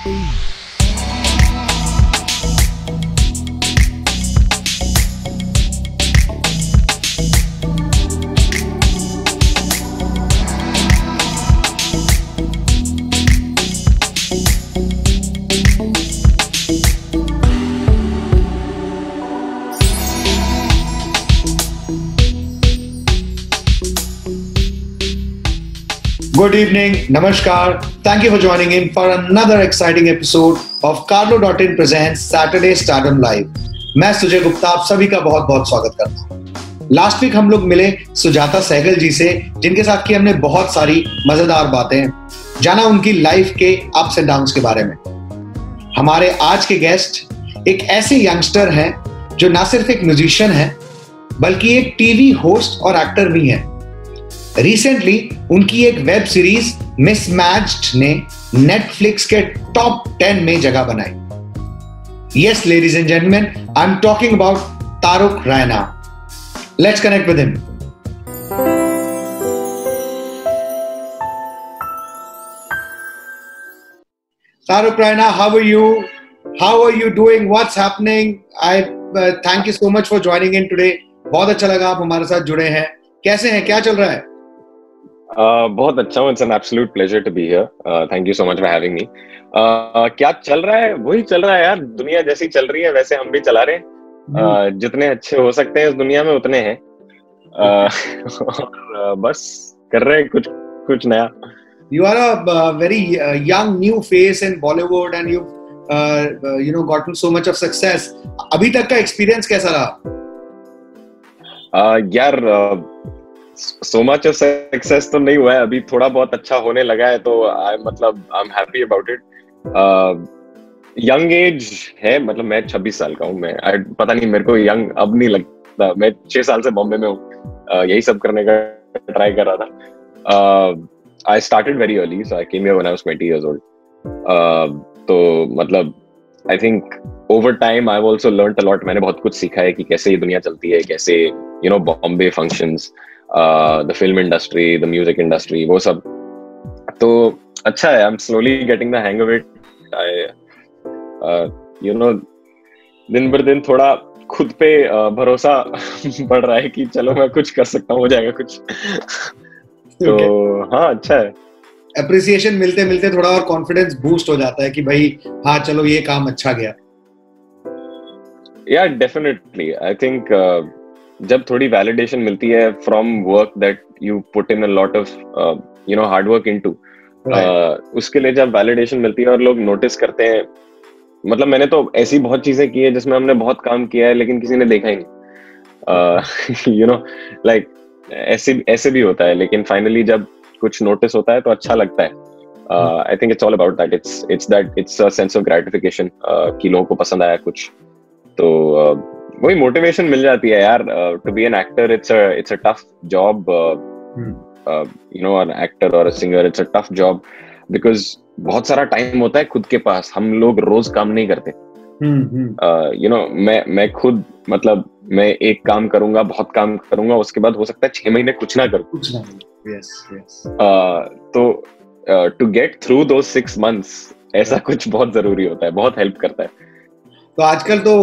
Good evening, Namaskar. Thank you for joining in for another exciting episode of Carlo.in presents Saturday Stardom Live. मैं सुजय गुप्ता आप सभी का बहुत बहुत स्वागत करता हूँ। लास्ट वीक हम लोग मिले सुजाता सहगल जी से, जिनके साथ की हमने बहुत सारी मजेदार बातें जाना उनकी लाइफ के अप्स एंड डाउन्स के बारे में। हमारे आज के गेस्ट एक ऐसे यंगस्टर हैं जो ना सिर्फ एक म्यूजिशियन है बल्कि एक टीवी होस्ट और एक्टर भी हैं। रिसेंटली उनकी एक वेब सीरीज मिसमैच्ड ने नेटफ्लिक्स के टॉप 10 में जगह बनाई। Yes ladies and gentleman, I am talking about Taruk Raina. Let's connect with him. Taruk Raina, how are you? How are you doing? What's happening? I thank you so much for joining in today. बहुत अच्छा लगा आप हमारे साथ जुड़े हैं। कैसे हैं? क्या चल रहा है? बहुत अच्छा हूँ। It's an absolute pleasure to be here. Thank you so much for having me. क्या चल रहा है? वही चल रहा है यार। दुनिया जैसी चल रही है वैसे हम भी चला रहे हैं। जितने अच्छे हो सकते हैं इस दुनिया में उतने हैं। और बस कर रहे हैं कुछ नया। You are a very young new face in Bollywood and you've gotten so much of success. अभी तक का एक्सपीरियंस कैसा रहा? यार so much of success तो नहीं हुआ है, अभी थोड़ा बहुत अच्छा होने लगा है, तो I'm happy about it. Young age है, मतलब मैं 26 साल का हूँ। मैं पता नहीं, मेरे को यंग अब नहीं लगता। मैं 6 साल से बॉम्बे में हूँ, यही सब करने का ट्राई कर रहा था। I started very early, so I came here when I was 20 years old. तो मतलब I think over time I've also learned a lot. मैंने बहुत कुछ सीखा है कि कैसे ये दुनिया चलती है, कैसे Bombay functions, the film industry, the music industry, वो सब। तो अच्छा है, I'm slowly getting the hang of it. दिन भर दिन थोड़ा खुद पे भरोसा बढ़ रहा है कि चलो मैं कुछ कर सकता हूँ, हो जाएगा कुछ। तो हाँ, अच्छा है। अप्रिसिएशन मिलते मिलते थोड़ा और कॉन्फिडेंस बूस्ट हो जाता है कि भाई हाँ चलो ये काम अच्छा गया। Yeah, definitely. I think जब थोड़ी वैलिडेशन मिलती है from work that you put in a lot of hard work into, उसके लिए जब वैलिडेशन मिलती है और लोग नोटिस करते हैं, मतलब मैंने तो ऐसी बहुत चीजें की है जिसमें हमने बहुत काम किया है लेकिन किसी ने देखा ही नहीं। like ऐसे भी होता है, लेकिन फाइनली जब कुछ नोटिस होता है तो अच्छा लगता है। I think it's all about that. It's a sense of gratification कि लोगों को पसंद आया कुछ, तो वही मोटिवेशन मिल जाती है यार। To be an actor, it's a tough job. An actor or a singer, it's a tough job because बहुत सारा टाइम होता है खुद के पास। हम लोग रोज काम नहीं करते। मैं खुद, मतलब मैं एक काम करूंगा, बहुत काम करूंगा, उसके बाद हो सकता है 6 महीने कुछ ना करूं। तो to get through those 6 months, ऐसा कुछ बहुत जरूरी होता है, बहुत हेल्प करता है। तो आजकल तो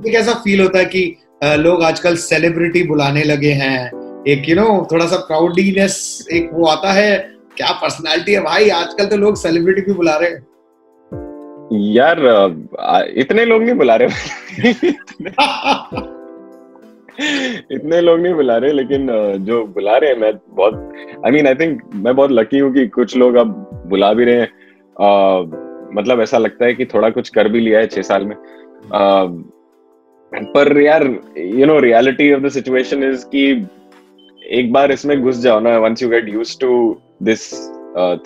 एक ऐसा फील होता है कि लोग आजकल सेलिब्रिटी बुलाने लगे हैं। एक थोड़ा सा प्राउडीनेस एक वो आता है, क्या पर्सनालिटी है भाई। आजकल तो लोग सेलिब्रिटी भी बुला रहे हैं यार। इतने लोग नहीं बुला रहे। इतने लोग नहीं बुला रहे, लेकिन जो बुला रहे हैं, मैं बहुत आई थिंक मैं बहुत लकी हूँ कि कुछ लोग अब बुला भी रहे हैं। मतलब ऐसा लगता है कि थोड़ा कुछ कर भी लिया है 6 साल में। पर यार reality of the situation is कि एक बार इसमें घुस जाओ ना, once you get used to this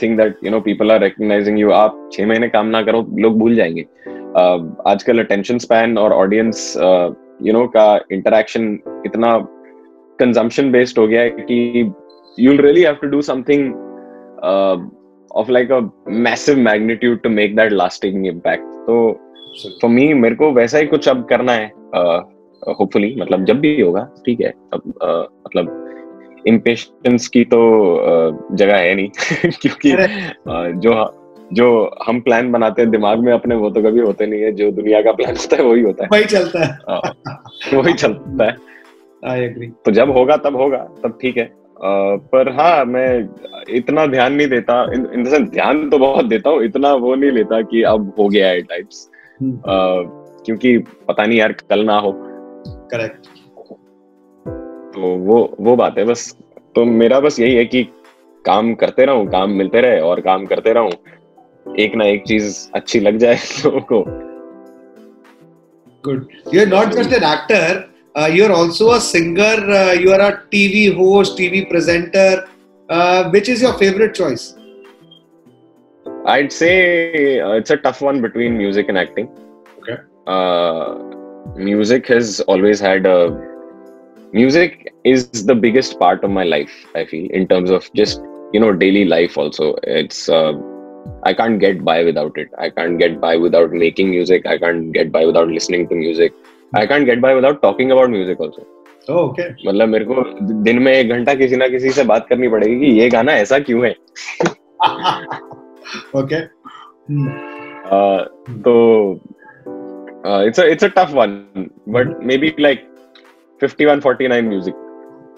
thing that people are recognizing you, आप 6 महीने काम ना करो लोग भूल जाएंगे। आजकल अटेंशन स्पैन और ऑडियंस का इंटरेक्शन इतना कंजम्पशन बेस्ड हो गया है कि you'll really have to do something of like a massive magnitude to make that lasting impact. तो for me, मेरे को वैसा ही कुछ अब करना है, hopefully, मतलब जब भी होगा ठीक है। अब मतलब impatience की तो जगह है नहीं क्योंकि जो हम प्लान बनाते हैं दिमाग में अपने, वो तो कभी होते नहीं है। जो दुनिया का प्लान होता है वही होता है, वही चलता है। वही चलता है। I agree. तो जब होगा तब ठीक है। पर हाँ, मैं इतना ध्यान नहीं देता, इन द सेंस ध्यान तो बहुत देता हूँ, इतना वो नहीं लेता कि अब हो गया है टाइप्स, क्योंकि पता नहीं यार कल ना हो। करेक्ट। तो वो बात है बस। तो मेरा बस यही है कि काम करते रहूं, काम मिलते रहे और काम करते रहूं, एक ना एक चीज अच्छी लग जाए लोगों को। Good. You're not just an actor, you're also a singer, you are a TV host, TV presenter. Which is your favorite choice? I'd say it's a tough one between music and acting. Okay. Music has always had music is the biggest part of my life, I feel, in terms of just, daily life also. It's I can't get by without it. I can't get by without making music. I can't get by without listening to music. I can't get by without talking about music also. Oh, okay. मतलब मेरे को दिन में 1 घंटा किसी ना किसी से बात करनी पड़ेगी कि ये गाना ऐसा क्यों है। Okay. तो it's a tough one, but maybe like 51-49 music.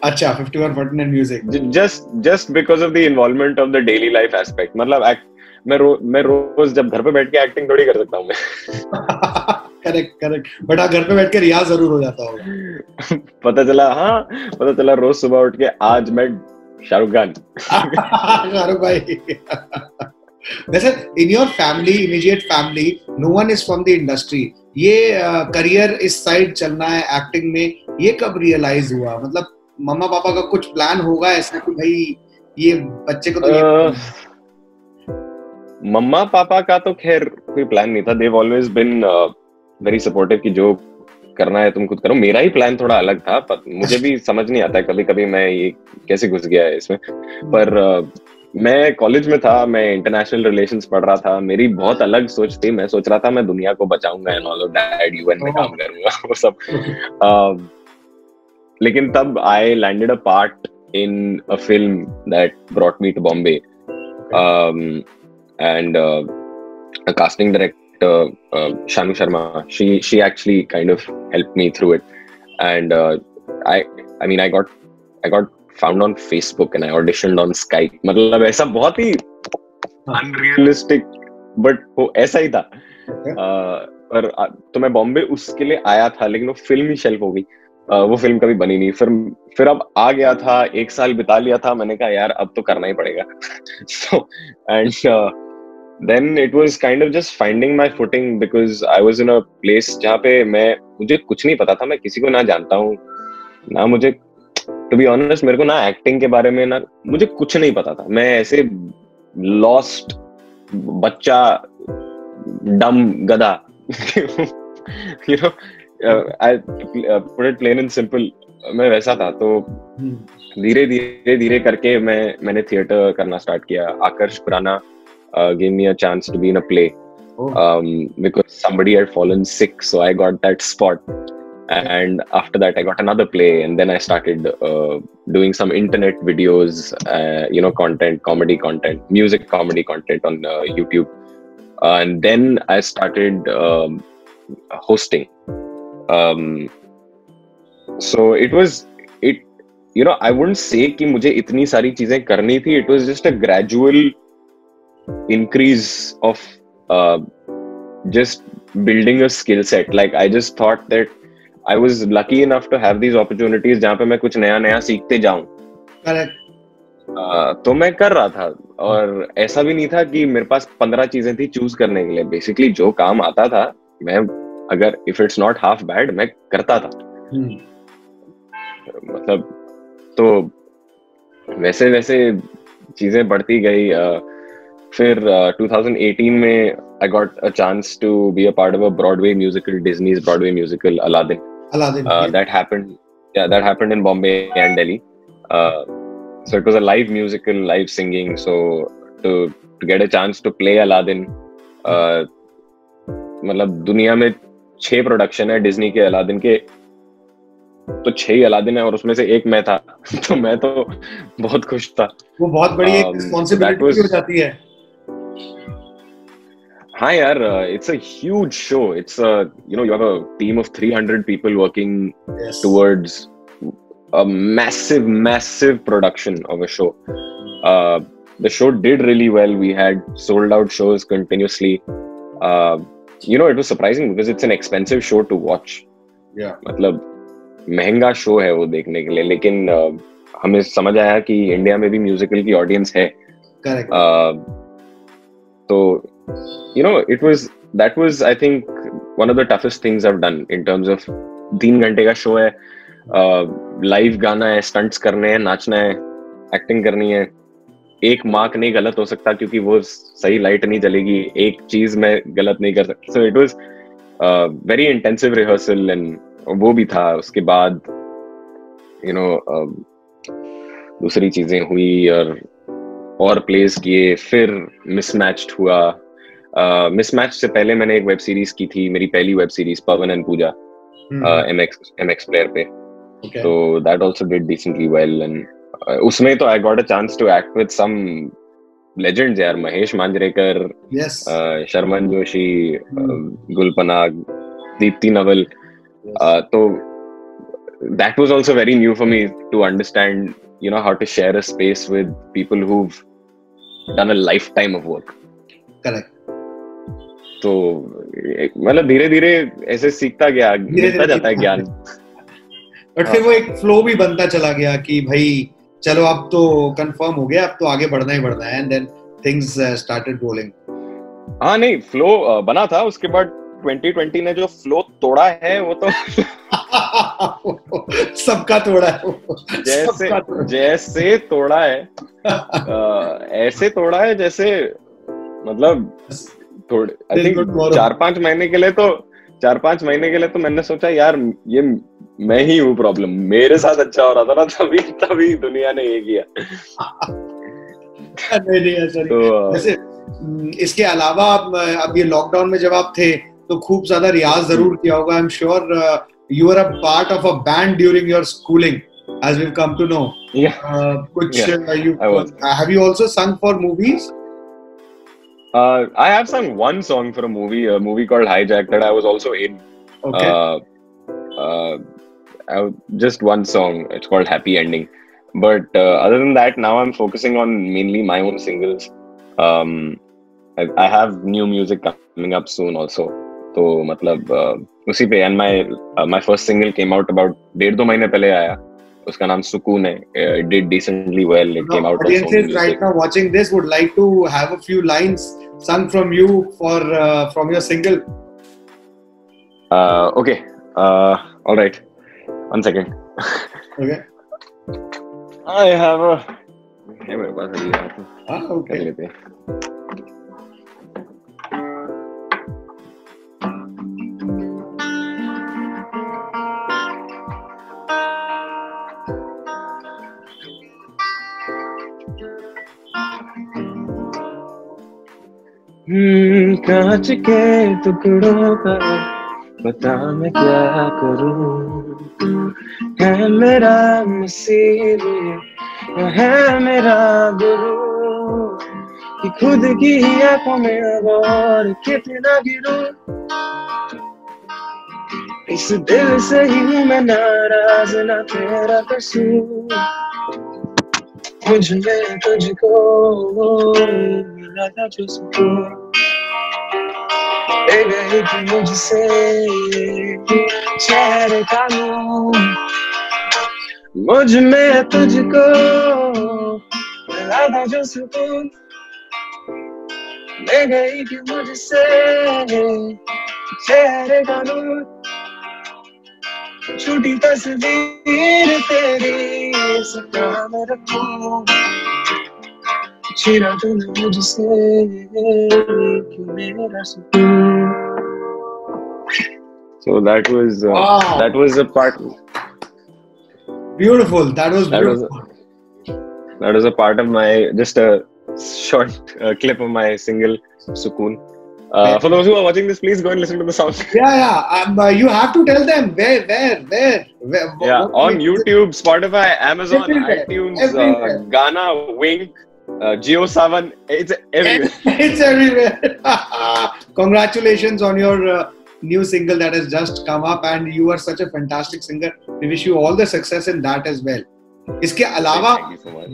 अच्छा, 51-49 music. Just because of the involvement of the daily life aspect. मतलब मैं रोज जब घर पे बैठ के एक्टिंग थोड़ी कर सकता हूँ मैं। करेक्ट। बट घर पे बैठ के रियाज जरूर हो जाता होगा। पता चला रोज सुबह उठ के आज मैं शाहरुख खान। शाहरुख भाई। वैसे in your family, immediate family, no one is from the industry. ये करियर इस साइड चलना है एक्टिंग में, ये कब रियलाइज हुआ? मतलब मम्मा पापा का कुछ प्लान होगा ऐसा कि भाई ये बच्चे को तो ये... मम्मा पापा का तो खैर कोई प्लान नहीं था। देव ऑलवेज बिन वेरी सपोर्टिव कि जो करना है तुम खुद करो। मेरा ही प्लान थोड़ा अलग था, पर मुझे भी समझ नहीं आता है कभी मैं ये कैसे घुस गया है इसमें। पर मैं कॉलेज में था, मैं इंटरनेशनल रिलेशंस पढ़ रहा था, मेरी बहुत अलग सोच थी। मैं सोच रहा था मैं दुनिया को बचाऊंगा and all of that, UN में काम करूंगा वो सब। लेकिन तब I landed a part in a film that brought me to Bombay, and a casting director, Shanu Sharma, she actually kind of helped me through it, and I mean I got found on Facebook and I auditioned on Skype. मतलब ऐसा बहुत ही unrealistic, but वो ऐसा ही था। पर तो मैं बॉम्बे उसके लिए आया था, लेकिन वो फिल्म ही शेल्फ हो गई। वो फिल्म कभी बनी नहीं। फिर अब आ गया था, 1 साल बिता लिया था, मैंने कहा यार अब तो करना ही पड़ेगा। So and then it was kind of just finding my footing, because I was in a place जहाँ पे मुझे कुछ नहीं पता था, मैं किसी को ना जानता हूँ ना, मुझे to be honest मेरे को ना एक्टिंग के बारे में ना मुझे कुछ नहीं पता था। मैं ऐसे lost बच्चा, डम गधा, you know, I put it plain and simple, मैं वैसा था। तो धीरे करके मैंने थिएटर करना स्टार्ट किया। आकर्ष Khurana gave me a chance to be in a play, because somebody had fallen sick, so I got that spot. And after that I got another play, and then I started doing some internet videos, content, comedy content, music comedy content on YouTube, and then I started hosting. So I wouldn't say कि मुझे इतनी सारी चीजें करनी थी. It was just a gradual increase of just building a skill set. Like I just thought that I was lucky enough to have these opportunities जहाँ पे मैं कुछ नया सीखते जाऊं. Correct. तो मैं कर रहा था, और ऐसा भी नहीं था कि मेरे पास 15 चीजें थी चूज करने के लिए. बेसिकली जो काम आता था मैं, अगर if it's not half bad, मैं करता था. मतलब तो वैसे चीजें बढ़ती गई. फिर 2018 में I got a chance to be a part of a Broadway musical, Disney's Broadway musical, Aladdin. That happened in Bombay and Delhi. So it was a live musical, live singing. So to get a chance to play Aladdin, मतलब दुनिया में 6 production है Disney के Aladdin के, तो 6 ही Aladdin है और उसमें से एक मैं था. तो मैं तो बहुत खुश था. वो बहुत बड़ी एक रिस्पांसिबिलिटी हो जाती है. हाँ यार, it's a huge show. It's you have a team of 300 people working Yes. towards a massive production of a show. The show did really well. We had sold out shows continuously. It was surprising because it's an expensive show to watch. Yeah. मतलब महंगा show है वो देखने के लिए, लेकिन हमें समझ आया कि इंडिया में भी म्यूजिकल की ऑडियंस है. Correct. तो that was I think one of the toughest things I've done in terms of 3 घंटे का शो है, लाइव गाना है, स्टंट्स करने हैं, नाचना है, एक्टिंग करनी है. एक मार्क नहीं गलत हो सकता क्योंकि वो सही लाइट नहीं जलेगी, एक चीज मैं गलत नहीं कर सकता. So it was very intensive rehearsal and वो भी था. उसके बाद दूसरी चीजें हुई और प्लेस किए, फिर मिसमैच्ड हुआ. मिसमैच से पहले मैंने एक वेब सीरीज की थी, मेरी पहली web series Pawan and Pooja, MX player पे. तो that also did decently well and उसमें तो I got a chance to act with some legends यार. महेश मांजरेकर, शर्मन जोशी, गुलपनाग, दीप्ति नवल. तो that was also very new for me to understand how to share a space with people who've done a lifetime of work. Correct. तो मतलब धीरे धीरे ऐसे सीखता गया, मिलता जाता है ज्ञान. बट फिर वो एक फ्लो भी बनता चला गया कि भाई चलो अब तो कंफर्म हो गया, अब तो आगे बढ़ना ही बढ़ना है. And then things started rolling. हाँ नहीं, फ्लो बना था. उसके बाद 2020 ने जो फ्लो तोड़ा है वो तो सबका तोड़ा है. जैसे तोड़ा है, ऐसे तोड़ा है जैसे मतलब थोड़े आई थिंक 4-5 महीने के लिए तो मैंने सोचा यार ये मैं ही हूँ प्रॉब्लम, मेरे साथ अच्छा हो रहा था ना, तभी दुनिया ने ये किया. तो वैसे इसके अलावा अब ये लॉकडाउन में जब आप थे तो खूब ज्यादा रियाज जरूर किया होगा. I am sure you are a part of a band during your schooling, as we've come to know. Have you also sung for movies? I have sung one song for a movie called Hijack that I was also in. Okay. Just one song. It's called Happy Ending. But other than that, now I'm focusing on mainly my own singles. I have new music coming up soon also. तो मतलब उसी पे. And my first single came out about 1.5-2 महीने पहले आया. उसका नाम सुकून है. It did decently well. It came out on Sony Music. Right now watching this would like to have a few lines sung from you from your single. Okay. All right. 1 second. Okay. I have a. मेरे पास अभी है. Okay. लेते हैं. कांच के टुकड़ों का बता मैं क्या करूं. है मेरा मसीह, है मेरा गुरु, कि खुद की आंखों में अब और कितना गिरूं. इस दिल से ही हूँ मैं नाराज, ना तेरा कसूर. मुझ में तुझको मिला था जो सुकून, ले गई थी मुझसे चेहरे का नूर. मुझ में तुझको मिला था जो सुकून, ले गई थी मुझसे चेहरे का नूर. छूटी तस्वीर तेरी सपना में रखूं, छीना तूने मुझसे क्यों मेरा सुकून. So that was a part. Beautiful. That was beautiful. That was a part of my, just a short clip of my single Sukoon. For those who are watching this, please go and listen to the song. Yeah. You have to tell them where. Yeah, on YouTube, Spotify, Amazon, iTunes, Gaana, Wink, Jio Savan, it's everywhere. It's everywhere. Congratulations on your new single that has just come up, and you are such a fantastic singer. We wish you all the success in that as well. इसके अलावा, Thank you so much.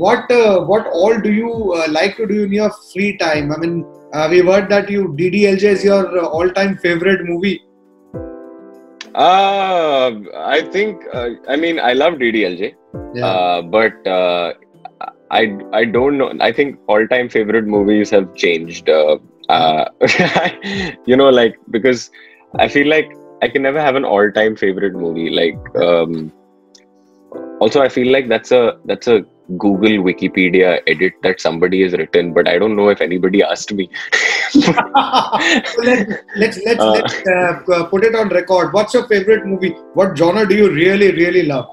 what all do you like to do in your free time? I mean, we've heard that DDLJ is your all-time favorite movie. I think I mean I love DDLJ, but I don't know. I think all-time favorite movies have changed. You know, like, because I feel like I can never have an all-time favorite movie. Like, also I feel like that's a Google Wikipedia edit that somebody has written, but I don't know if anybody asked me. So let's put it on record. What's your favorite movie? What genre do you really love?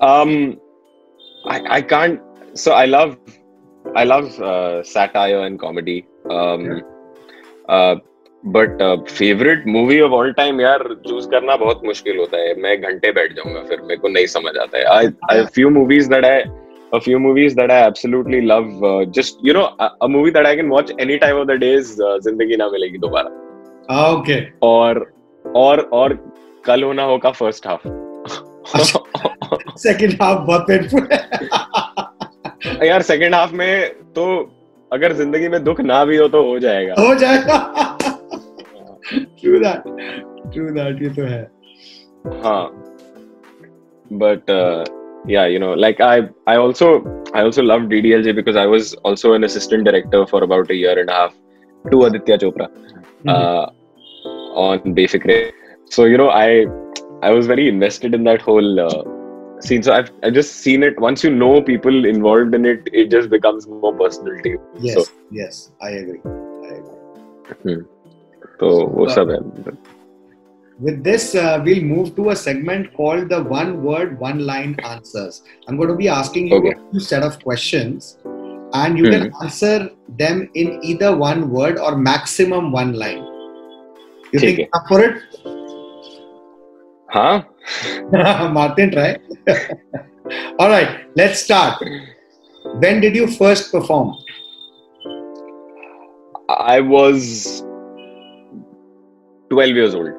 I can't. So I love satire and comedy. But favorite movie of all time, यार choose करना बहुत मुश्किल होता है. मैं घंटे बैठ जाऊंगा, फिर मेरे को नहीं समझ आता है. A few movies that I absolutely love. Just, you know, a movie that I can watch any time of the day is जिंदगी ना मिलेगी दोबारा. Okay. और कल होना हो का first half. Second half बहुत painful है. यार second half में तो अगर जिंदगी में दुख ना भी हो तो हो जाएगा. True that. ये तो है. हाँ. But yeah, you know, like I also love DDLJ because I was also an assistant director for about a year and a half to Aditya Chopra on Befikre. So, you know, I was very invested in that whole scene. So I've just seen it. Once you know people involved in it, it just becomes more personal to you. Yes, I agree. So वो सब है. With this, we'll move to a segment called the one word, one line answers. I'm going to be asking you a few set of questions, and you can answer them in either one word or maximum one line. You think up for it? Huh? Martin, try. All right, let's start. When did you first perform? I was 12 years old.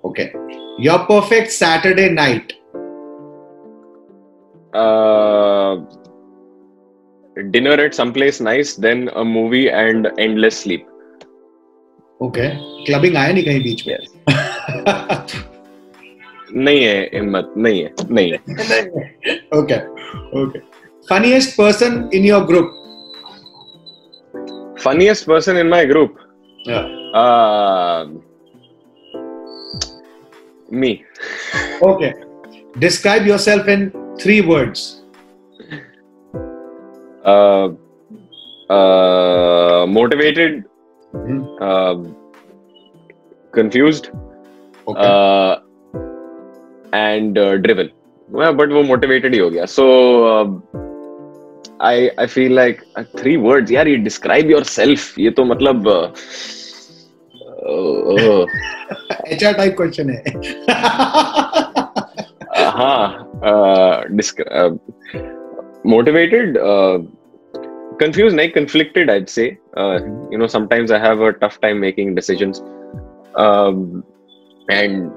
Okay. Your perfect Saturday night? Dinner at someplace nice, then a movie and endless sleep. Okay. Clubbing आया नहीं कहीं बीच में? नहीं है हिम्मत, नहीं है. Okay. Funniest person in your group? Funniest person in my group? Yeah. Me. Okay. Describe yourself in 3 words. Motivated, confused, and driven. But वो motivated ही हो गया. So I feel like 3 words. यार ये describe yourself. ये तो मतलब HR type question है. Motivated, confused, nahi, conflicted, I'd say. You know, sometimes I have a tough time making decisions. And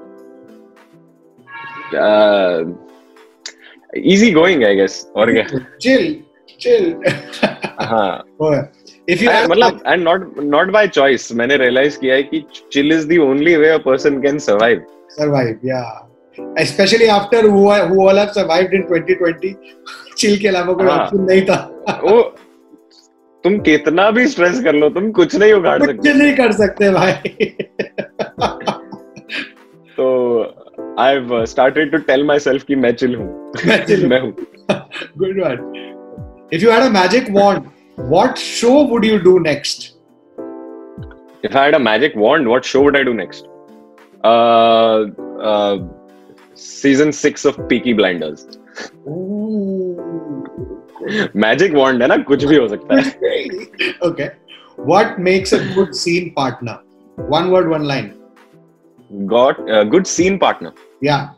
easy going, I guess. Or Chill. If you and not by choice. मैंने realize किया है कि chill is the only way a person can survive. Yeah. Especially after who all have survived in 2020. Chill के अलावा कोई option नहीं था. वो तुम कितना भी stress कर लो, तुम कुछ नहीं उखाड़ सकते. कुछ नहीं कर सकते भाई. So I've started to tell myself कि मैं chill हूँ. मैं हूँ. Good one. If you had a magic wand, what show would you do next? If I had a magic wand, what show would I do next? Season 6 of Peaky Blinders. Magic wand है ना, कुछ भी हो सकता है. Okay. What makes a good scene partner? One word, one line. Got a good scene partner. Yeah.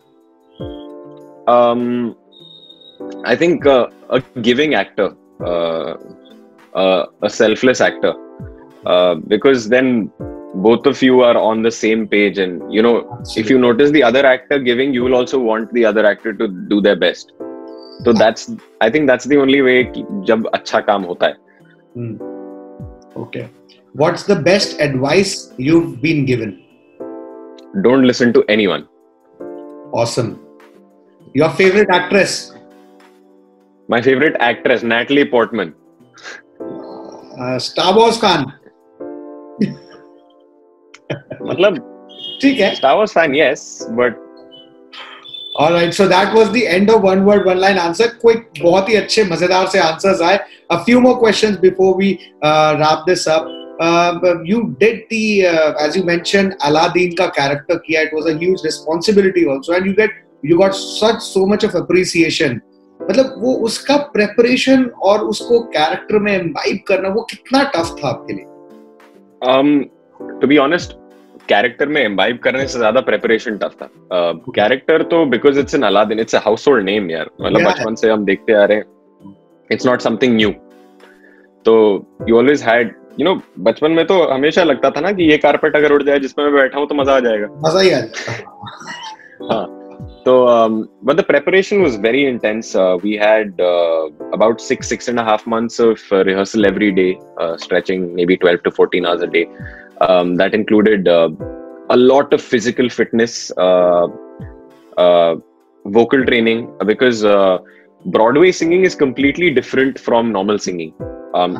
I think a giving actor. a selfless actor, because then both of you are on the same page, and Absolutely. if you notice the other actor giving, you will also want the other actor to do their best. So I think that's the only way जब अच्छा काम होता है. Okay. What's the best advice you've been given? Don't listen to anyone. Awesome. Your favorite actress? My favorite actress, Natalie Portman. Star Wars fan? मतलब ठीक है. Star Wars fan, yes, but All right, so that was the end of one word, one line answer. Quick, बहुत ही अच्छे मजेदार से answers आए. A few more questions before we wrap this up. You did the, as you mentioned, Aladdin का character किया. It was a huge responsibility also, and you got so much of appreciation. मतलब वो उसका preparation और उसको character में imbibe करना वो कितना tough था आपके लिए? To be honest, कैरेक्टर में इम्बाइब करने से ज्यादा प्रेपरेशन टफ था. कैरेक्टर तो because it's an Aladdin, it's a household name यार. मतलब बचपन से हम देखते आ रहे हैं, इट्स नॉट समथिंग न्यू. तो यू ऑलवेज हैड, बचपन में तो हमेशा लगता था ना कि ये कारपेट अगर उड़ जाए जिसमें मैं बैठा हूँ तो मजा आ जाएगा. मजा ही आ जाएगा. हाँ. तो but the preparation was very intense. We had about 6.5 months of rehearsal every day, stretching maybe 12 to 14 hours a day. That included a lot of physical fitness, vocal training, because Broadway singing is completely different from normal singing.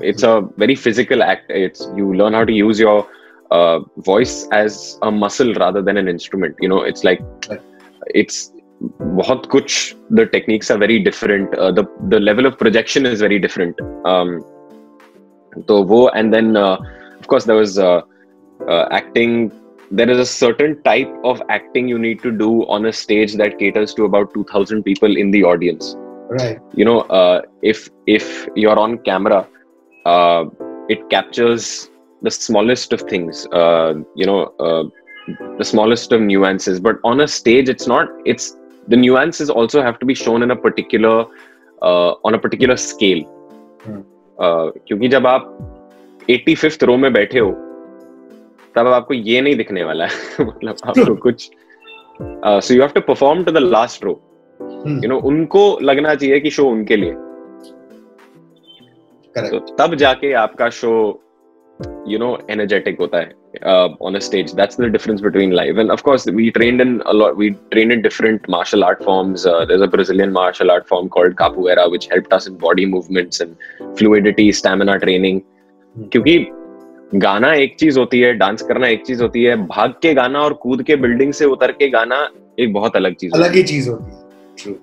It's a very physical act. You learn how to use your voice as a muscle rather than an instrument. It's like it's बहुत कुछ. The techniques are very different. The level of projection is very different. तो वो, and then of course there was acting. There is a certain type of acting you need to do on a stage that caters to about 2,000 people in the audience. Right. If you're on camera, it captures the smallest of things. The smallest of nuances. But on a stage, it's not. The nuances also have to be shown in a particular on a particular scale. क्योंकि जब आप 85th row में बैठे हो तब आपको ये नहीं दिखने वाला है. मतलब आपको कुछ so you have to perform to the last row. उनको लगना चाहिए कि शो उनके लिए. Correct. तो तब जाके आपका शो energetic होता है on a stage. That's the difference between live. And of course we trained in different martial art forms. There's a Brazilian martial art form called capoeira which helped us in body movements and fluidity, stamina training. क्योंकि गाना एक चीज होती है, dance करना एक चीज होती है, भाग के गाना और कूद के बिल्डिंग से उतर के गाना एक बहुत अलग चीज होती है. True.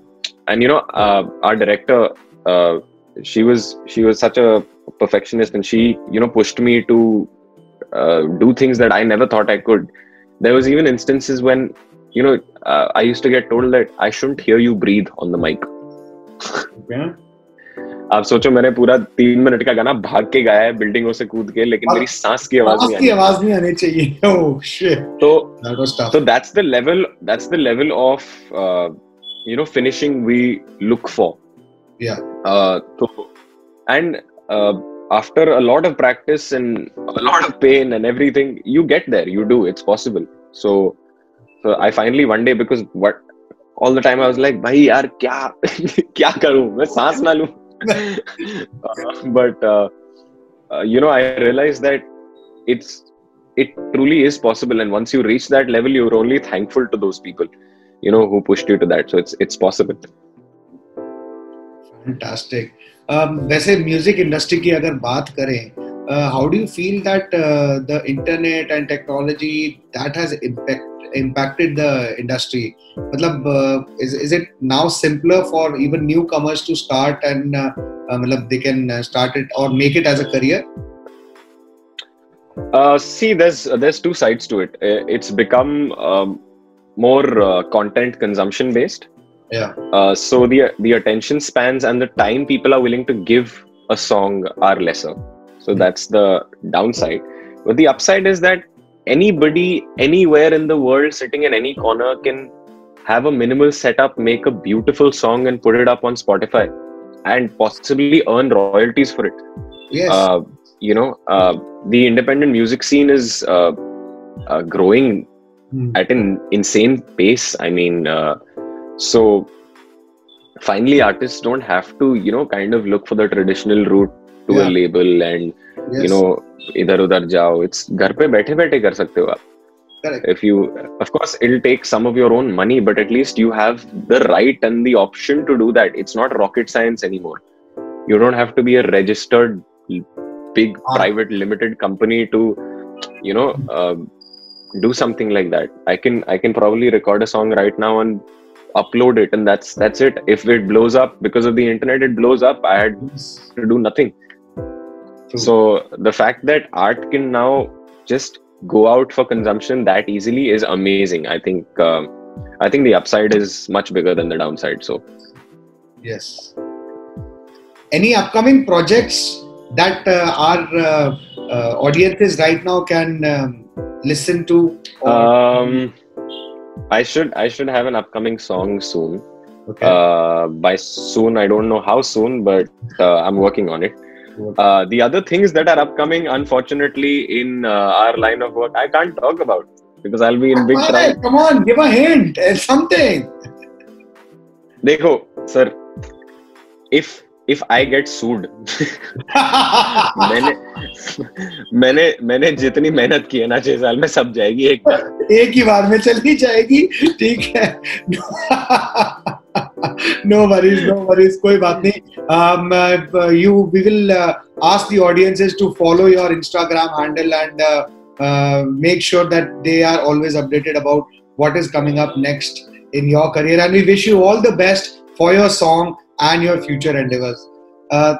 And our director, she was such a perfectionist, and she pushed me to do things that I never thought I could. There was even instances when I used to get told that I shouldn't hear you breathe on the mic. Yeah. आप सोचो, मैंने पूरा 3 minute का गाना भाग के गाया है बिल्डिंगों से कूद के, लेकिन मेरी सांस की आवाज नहीं आनी चाहिए. Oh shit. So that's the level of finishing we look for. Yeah. And after a lot of practice and a lot of pain and everything, you get there. You do. It's possible. So I finally one day, because all the time I was like, भाई यार क्या करूं, मैं सांस ना लूं. But I realized that it truly is possible, and once you reach that level, you're only thankful to those people who pushed you to that. So it's possible. Fantastic. वैसे music industry की अगर बात करें, how do you feel that the internet and technology that has impacted the industry? मतलब is it now simpler for even newcomers to start, and मतलब they can start it or make it as a career? See, there's two sides to it. It's become more content consumption based. Yeah. So the attention spans and the time people are willing to give a song are lesser. So that's the downside. But the upside is that anybody, anywhere in the world, sitting in any corner, can have a minimal setup, make a beautiful song and put it up on Spotify. and possibly earn royalties for it. Yes. The independent music scene is growing at an insane pace. I mean, so finally artists don't have to, kind of look for the traditional route to a label and, idhar udhar jao. It's ghar pe baithe baithe kar sakte ho aap. Correct. If you, of course, it'll take some of your own money, but at least you have the right and the option to do that. It's not rocket science anymore. You don't have to be a registered big private limited company to, do something like that. I can probably record a song right now and upload it, and that's it. If it blows up because of the internet, it blows up. I had to do nothing. True. So the fact that art can now just go out for consumption that easily is amazing. I think the upside is much bigger than the downside. So yes. Any upcoming projects that our audiences right now can listen to? I should have an upcoming song soon. Okay. By soon, I don't know how soon, but I'm working on it. The other things that are upcoming, unfortunately, in our line of work, I can't talk about because I'll be in big trouble. Come on, give a hint, something. Dekho, sir, if I get sued, मैंने जितनी मेहनत की है ना 6 साल में सब जाएगी एक ही बार में चली जाएगी. ठीक है. No worries, कोई बात नहीं. We will ask the audiences to follow your Instagram handle and make sure that they are always updated about what is coming up next in your career, and we wish you all the best for your song and your future endeavors.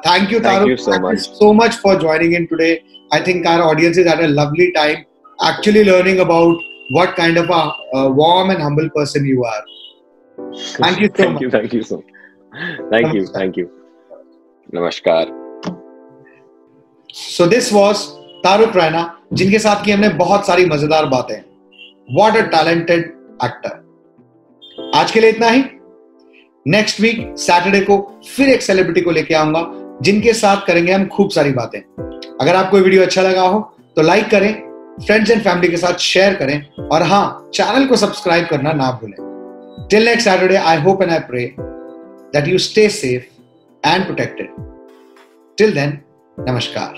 Thank you, Taru. Thank you so much for joining in today. I think our audiences had a lovely time actually learning about what kind of a warm and humble person you are. Thank you so much. Thank you so much. Thank you. Namaskar. So this was Taru Raina, जिनके साथ की हमने बहुत सारी मजेदार बातें. What a talented actor. आज के लिए इतना ही. नेक्स्ट वीक सैटरडे को फिर एक सेलिब्रिटी को लेके आऊंगा जिनके साथ करेंगे हम खूब सारी बातें. अगर आपको वीडियो अच्छा लगा हो तो लाइक करें, फ्रेंड्स एंड फैमिली के साथ शेयर करें और हाँ, चैनल को सब्सक्राइब करना ना भूलें. Till next Saturday, I hope and I pray that you stay safe and protected. Till then, namaskar.